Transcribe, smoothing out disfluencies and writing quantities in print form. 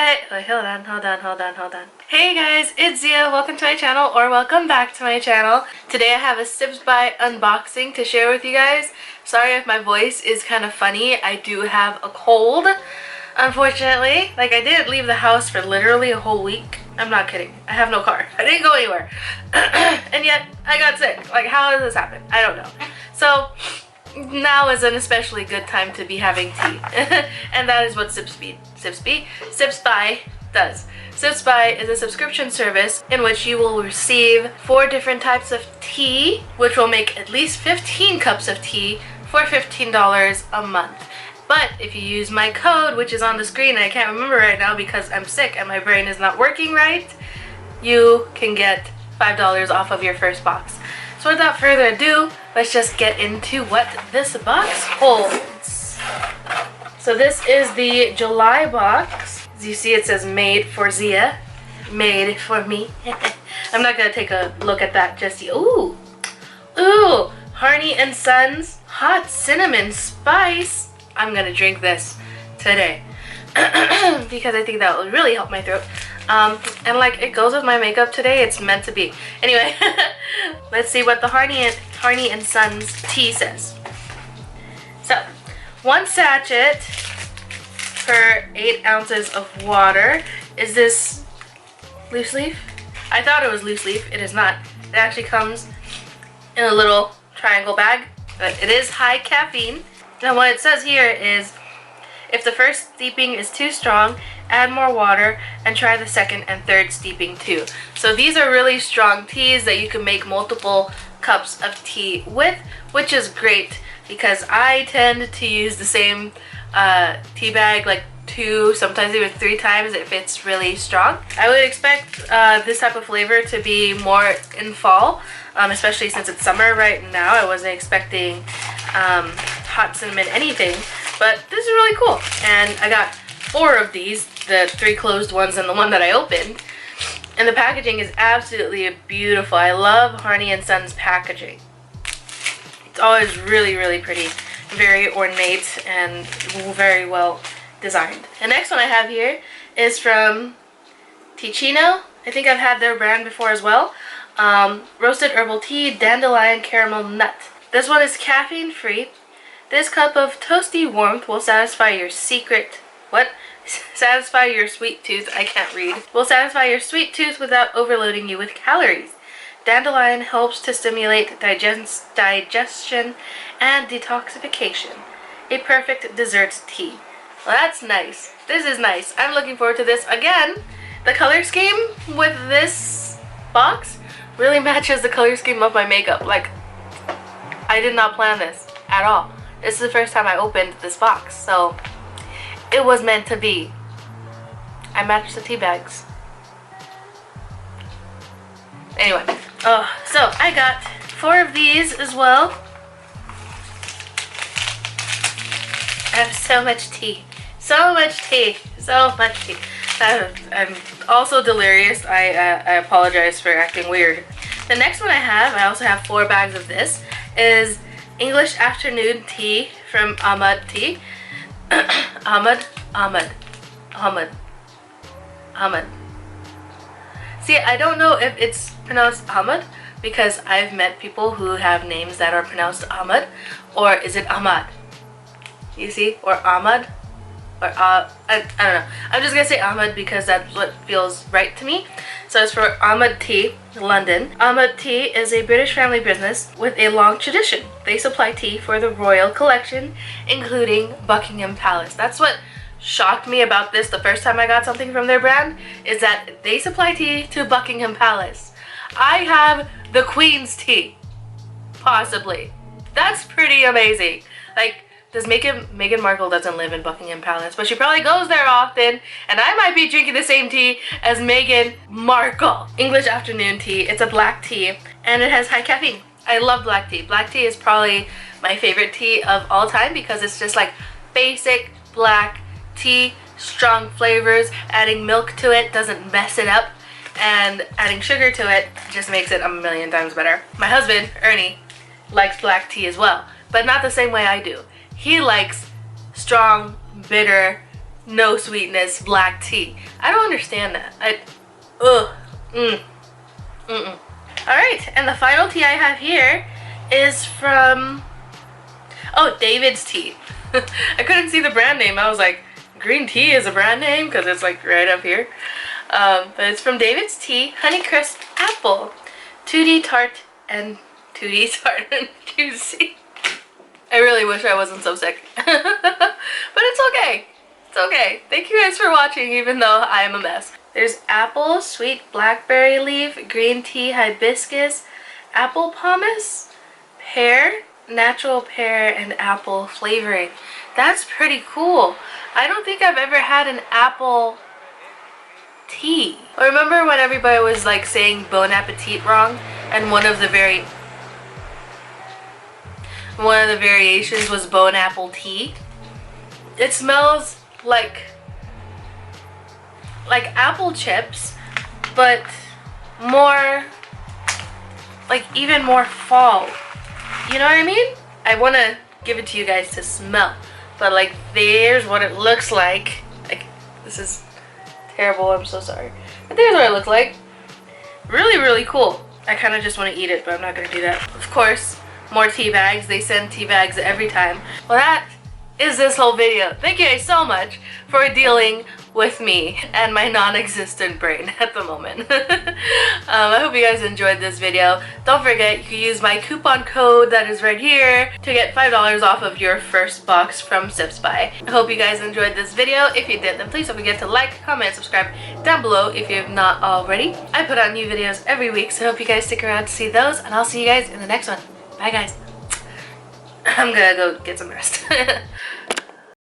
guys, hold on. Hey guys, it's Zia. Welcome to my channel, or welcome back to my channel. Today I have a Sips by unboxing to share with you guys. Sorry if my voice is kind of funny. I do have a cold, unfortunately. Like, I didn't leave the house for literally a whole week. I'm not kidding. I have no car. I didn't go anywhere. And yet, I got sick. Like, how did this happen? I don't know. So, now is an especially good time to be having tea. And that is what Sips by does. Sips by is a subscription service in which you will receive 4 different types of tea, which will make at least 15 cups of tea for $15 a month. But if you use my code, which is on the screen, and I can't remember right now because I'm sick and my brain is not working right, you can get $5 off of your first box. So without further ado, let's just get into what this box holds. So this is the July box. As you see, it says made for Ziya. Made for me. I'm not going to take a look at that just yet. Ooh! Ooh! Harney and Sons Hot Cinnamon Spice. I'm going to drink this today. Because I think that will really help my throat. And like, it goes with my makeup today. It's meant to be. Anyway, let's see what the Harney and Sons tea says. So, 1 sachet per 8 ounces of water. Is this loose leaf? I thought it was loose leaf. It is not. It actually comes in a little triangle bag. But it is high caffeine. Now what it says here is, if the first steeping is too strong, add more water and try the second and third steeping too. So these are really strong teas that you can make multiple cups of tea with, which is great because I tend to use the same tea bag like 2, sometimes even 3 times if it's really strong. I would expect this type of flavor to be more in fall, especially since it's summer right now. I wasn't expecting hot cinnamon anything. But this is really cool, and I got 4 of these, the 3 closed ones and the one that I opened, and the packaging is absolutely beautiful. I love Harney and Sons packaging. It's always really, really pretty, very ornate, and very well designed. The next one I have here is from Ticino. I think I've had their brand before as well. Roasted herbal tea, dandelion caramel nut. This one is caffeine free. This cup of toasty warmth will satisfy your satisfy your sweet tooth. I can't read. Will satisfy your sweet tooth without overloading you with calories. Dandelion helps to stimulate digestion and detoxification. A perfect dessert tea. Well, that's nice. This is nice. I'm looking forward to this. Again, the color scheme with this box really matches the color scheme of my makeup. Like, I did not plan this at all. This is the first time I opened this box, so it was meant to be. I matched the tea bags. Anyway, so I got 4 of these as well. I have so much tea. So much tea. So much tea. I'm also delirious. I apologize for acting weird. The next one I also have 4 bags of this, is English afternoon tea from Ahmad Tea. Ahmad. See, I don't know if it's pronounced Ahmad because I've met people who have names that are pronounced Ahmad, or is it Ahmad? You see? Or Ahmad? Or I don't know. I'm just gonna say Ahmad because that's what feels right to me. So it's for Ahmad Tea, London. Ahmad Tea is a British family business with a long tradition. They supply tea for the royal collection, including Buckingham Palace. That's what shocked me about this the first time I got something from their brand, is that they supply tea to Buckingham Palace. I have the Queen's tea, possibly. That's pretty amazing. Like, Meghan Markle doesn't live in Buckingham Palace, but she probably goes there often, and I might be drinking the same tea as Meghan Markle. English afternoon tea. It's a black tea, and it has high caffeine. I love black tea. Black tea is probably my favorite tea of all time because it's just like basic black tea, strong flavors. Adding milk to it doesn't mess it up, and adding sugar to it just makes it a million times better. My husband, Ernie, likes black tea as well, but not the same way I do. He likes strong, bitter, no sweetness black tea. I don't understand that. Alright, and the final tea I have here is from, oh, David's Tea. I couldn't see the brand name. I was like, green tea is a brand name because it's like right up here. But it's from David's Tea, Honeycrisp Apple, Tutti Tart and Juicy. I really wish I wasn't so sick. But it's okay. It's okay. Thank you guys for watching even though I am a mess. There's apple, sweet blackberry leaf, green tea, hibiscus, apple pomace, pear, natural pear, and apple flavoring. That's pretty cool. I don't think I've ever had an apple tea. I remember when everybody was like saying bon appetit wrong, and one of the variations was bon apple tea. It smells like apple chips, but more like even more fall. You know what I mean? I want to give it to you guys to smell, but like there's what it looks like. Like, this is terrible, I'm so sorry, but there's what it looks like. Really, really cool. I kind of just want to eat it, but I'm not gonna do that. Of course, more tea bags. They send tea bags every time. Well, that is this whole video. Thank you guys so much for dealing with me and my non-existent brain at the moment. I hope you guys enjoyed this video. Don't forget, you can use my coupon code that is right here to get $5 off of your first box from ZiyaScholz. I hope you guys enjoyed this video. If you did, then please don't forget to like, comment, subscribe down below if you have not already. I put out new videos every week, so I hope you guys stick around to see those, and I'll see you guys in the next one. Bye guys. I'm gonna go get some rest.